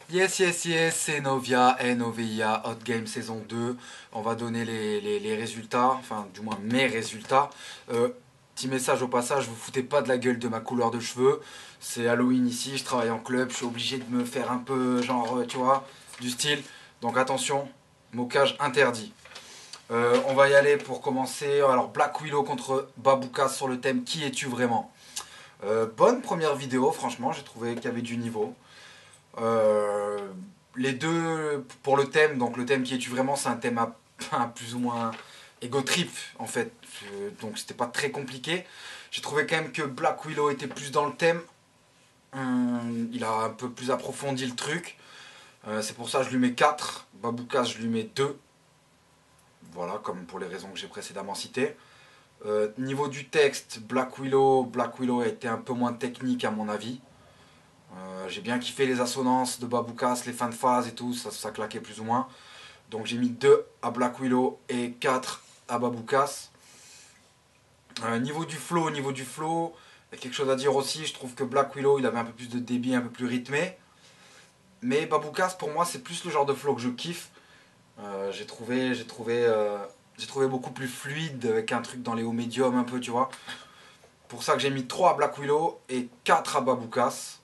Yes, yes, yes, c'est Novia, Novia, Hot Game saison 2. On va donner les résultats, enfin du moins mes résultats. Petit message au passage, vous foutez pas de la gueule de ma couleur de cheveux. C'est Halloween ici, je travaille en club, je suis obligé de me faire un peu genre, tu vois, du style. Donc attention, moquage interdit. On va y aller pour commencer. Alors Black Willow contre Baboukas sur le thème Qui es-tu vraiment? Bonne première vidéo, franchement, j'ai trouvé qu'il y avait du niveau. Les deux pour le thème, donc le thème Qui es-tu vraiment, c'est un thème à plus ou moins ego trip en fait, donc c'était pas très compliqué. J'ai trouvé quand même que Black Willow était plus dans le thème. Il a un peu plus approfondi le truc, c'est pour ça que je lui mets 4. Baboukas je lui mets 2, voilà, comme pour les raisons que j'ai précédemment citées. Niveau du texte, Black Willow a été un peu moins technique à mon avis. J'ai bien kiffé les assonances de Baboukas, les fins de phase et tout, ça claquait plus ou moins. Donc j'ai mis 2 à Black Willow et 4 à Baboukas. Niveau du flow, il y a quelque chose à dire aussi. Je trouve que Black Willow, il avait un peu plus de débit, un peu plus rythmé. Mais Baboukas, pour moi, c'est plus le genre de flow que je kiffe. J'ai trouvé beaucoup plus fluide, avec un truc dans les hauts médiums un peu, tu vois. Pour ça que j'ai mis 3 à Black Willow et 4 à Baboukas.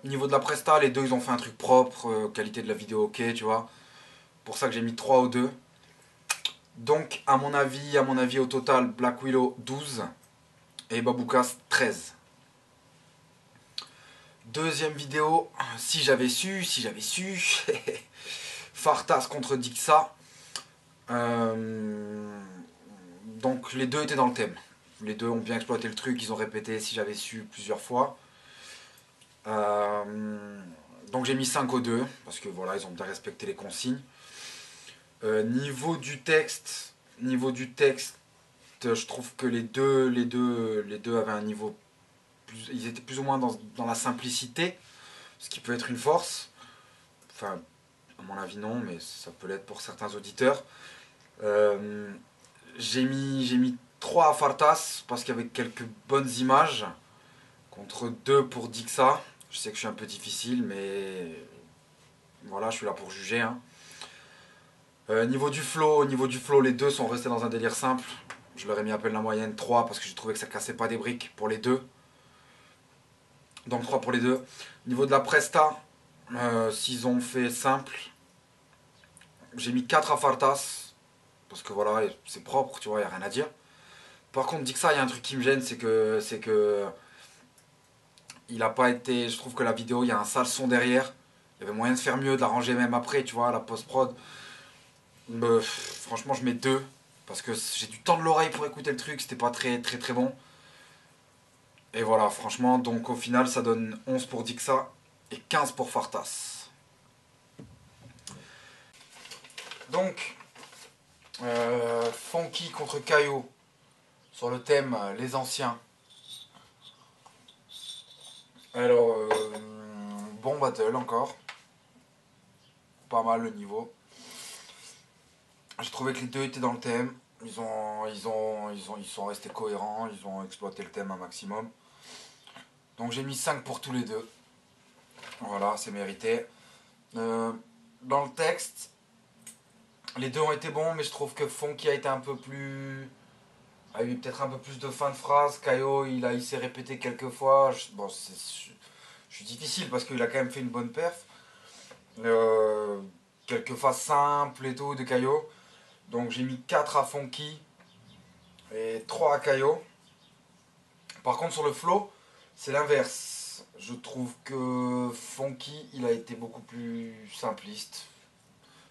Niveau de la presta, les deux ils ont fait un truc propre, qualité de la vidéo ok, tu vois. Pour ça que j'ai mis 3 aux deux. Donc à mon avis au total, Black Willow 12 et Baboukas 13. Deuxième vidéo, si j'avais su, Fartas contre Dixa. Donc les deux étaient dans le thème. Les deux ont bien exploité le truc, ils ont répété si j'avais su plusieurs fois. Donc j'ai mis 5 aux deux, parce que voilà, ils ont bien respecté les consignes. Niveau du texte, je trouve que les deux avaient un niveau plus, ils étaient plus ou moins dans la simplicité, ce qui peut être une force. Enfin, à mon avis non, mais ça peut l'être pour certains auditeurs. J'ai mis 3 à Fartas, parce qu'il y avait quelques bonnes images, contre 2 pour Dixa. Je sais que je suis un peu difficile, mais voilà, je suis là pour juger. Hein. Niveau du flow, les deux sont restés dans un délire simple. Je leur ai mis à peine la moyenne 3 parce que j'ai trouvé que ça cassait pas des briques pour les deux. Donc 3 pour les deux. Niveau de la presta, s'ils ont fait simple, j'ai mis 4 à Fartas. Parce que voilà, c'est propre, tu vois, il n'y a rien à dire. Par contre, dit que ça, il y a un truc qui me gêne, c'est que il a pas été. Je trouve que la vidéo, il y a un sale son derrière. Il y avait moyen de faire mieux, de l'arranger même après, tu vois, la post-prod. Franchement, je mets 2 parce que j'ai du temps de l'oreille pour écouter le truc, c'était pas très bon. Et voilà, franchement, donc au final, ça donne 11 pour Dixa et 15 pour Fartas. Donc, Funky contre Caillot sur le thème les anciens. Alors, bon battle encore. Pas mal le niveau. J'ai trouvé que les deux étaient dans le thème. Ils sont restés cohérents, ils ont exploité le thème un maximum. Donc j'ai mis 5 pour tous les deux. Voilà, c'est mérité. Dans le texte, les deux ont été bons, mais je trouve que Funky a été un peu plus... a eu peut-être un peu plus de fin de phrase. Caillot, il s'est répété quelques fois. Je suis difficile parce qu'il a quand même fait une bonne perf. Quelques phases simples et tout de Caillot. Donc j'ai mis 4 à Funky et 3 à Caillot. Par contre sur le flow, c'est l'inverse. je trouve que Fonky, il a été beaucoup plus simpliste.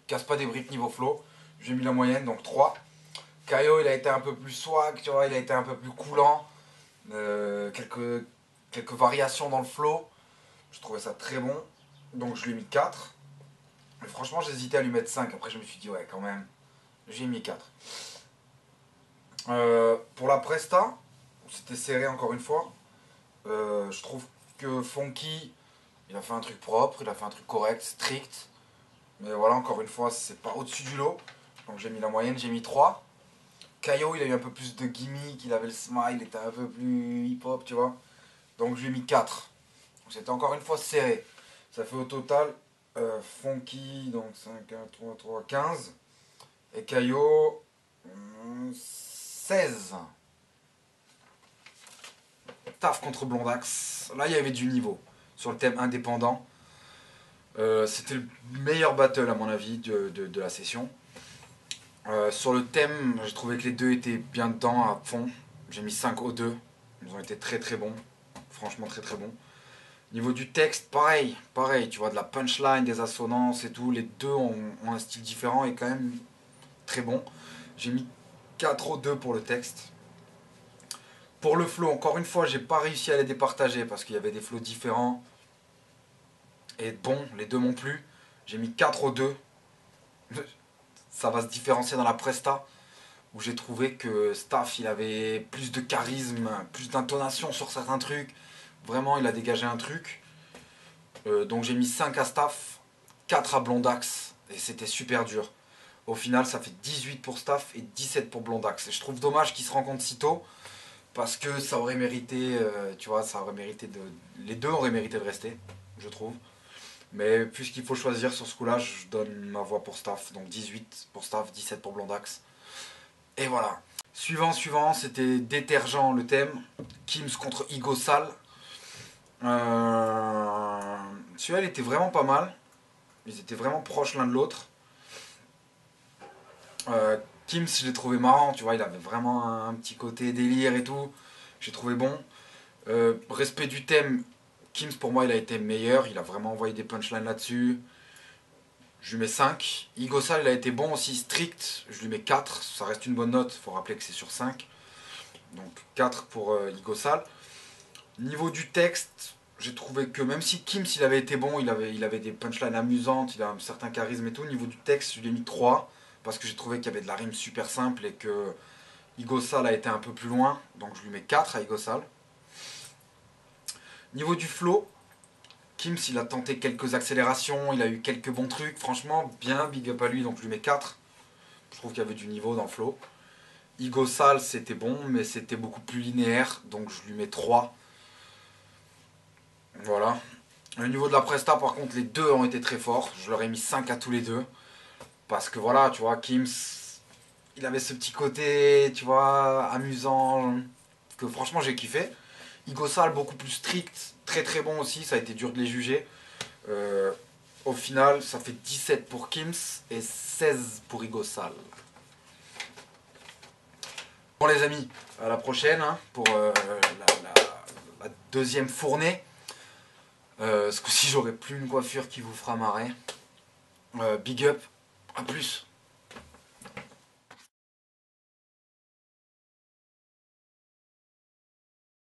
Casse pas des briques niveau flow. J'ai mis la moyenne, donc 3. Kaio, il a été un peu plus swag, tu vois, il a été un peu plus coulant. Quelques variations dans le flow. Je trouvais ça très bon. Donc je lui ai mis 4. Mais franchement, j'hésitais à lui mettre 5. Après, je me suis dit, ouais, quand même. J'ai mis 4. Pour la presta, c'était serré encore une fois. Je trouve que Fonky, il a fait un truc propre, il a fait un truc correct, strict. Mais voilà, encore une fois, c'est pas au-dessus du lot. Donc j'ai mis la moyenne, j'ai mis 3. Kaio, il a eu un peu plus de gimmick, il avait le smile, il était un peu plus hip-hop, tu vois. Donc je lui ai mis 4. C'était encore une fois serré. Ça fait au total Fonky, donc 5, 1, 3, 3, 15. Et Kaio, 16. Taf contre Blondax. Là, il y avait du niveau sur le thème indépendant. C'était le meilleur battle, à mon avis, de la session. Sur le thème, j'ai trouvé que les deux étaient bien dedans, à fond. J'ai mis 5 aux deux. Ils ont été très très bons. Franchement, très très bons. Niveau du texte, pareil, tu vois, de la punchline, des assonances et tout. Les deux ont un style différent et quand même très bon. J'ai mis 4 aux 2 pour le texte. Pour le flow, encore une fois, j'ai pas réussi à les départager parce qu'il y avait des flows différents. Et bon, les deux m'ont plu. J'ai mis 4 aux 2. Ça va se différencier dans la presta, où j'ai trouvé que Staff, il avait plus de charisme, plus d'intonation sur certains trucs. Vraiment, il a dégagé un truc. Donc j'ai mis 5 à Staff, 4 à Blondax. Et c'était super dur. Au final, ça fait 18 pour Staff et 17 pour Blondax. Et je trouve dommage qu'ils se rencontrent si tôt. Parce que ça aurait mérité, tu vois, ça aurait mérité de... Les deux auraient mérité de rester, je trouve. Mais puisqu'il faut choisir sur ce coup-là, je donne ma voix pour Staff. Donc 18 pour Staff, 17 pour Blondax. Et voilà. Suivant, c'était détergent le thème. Kims contre Igo Sal. Celui-là, il était vraiment pas mal. Ils étaient vraiment proches l'un de l'autre. Kims, je l'ai trouvé marrant, tu vois, il avait vraiment un petit côté délire et tout. J'ai trouvé bon. Respect du thème, Kims pour moi il a été meilleur, il a vraiment envoyé des punchlines là-dessus. Je lui mets 5. Igosal il a été bon aussi, strict, je lui mets 4, ça reste une bonne note, il faut rappeler que c'est sur 5. Donc 4 pour Igosal. Niveau du texte, j'ai trouvé que même si Kims il avait été bon, il avait des punchlines amusantes, il a un certain charisme et tout, niveau du texte je lui ai mis 3. Parce que j'ai trouvé qu'il y avait de la rime super simple et que Igosal a été un peu plus loin. Donc je lui mets 4 à Igosal. Niveau du flow, Kims il a tenté quelques accélérations, il a eu quelques bons trucs. Franchement, bien big up à lui, donc je lui mets 4. Je trouve qu'il y avait du niveau dans le flow. Igosal c'était bon, mais c'était beaucoup plus linéaire, donc je lui mets 3. Voilà. Au niveau de la presta, par contre, les deux ont été très forts. Je leur ai mis 5 à tous les deux. Parce que voilà, tu vois, Kims, il avait ce petit côté, tu vois, amusant, que franchement j'ai kiffé. Igosal, beaucoup plus strict, très très bon aussi, ça a été dur de les juger. Au final, ça fait 17 pour Kims et 16 pour Igosal. Bon les amis, à la prochaine hein, pour la deuxième fournée. Ce coup-ci, j'aurai plus une coiffure qui vous fera marrer. Big up, à plus.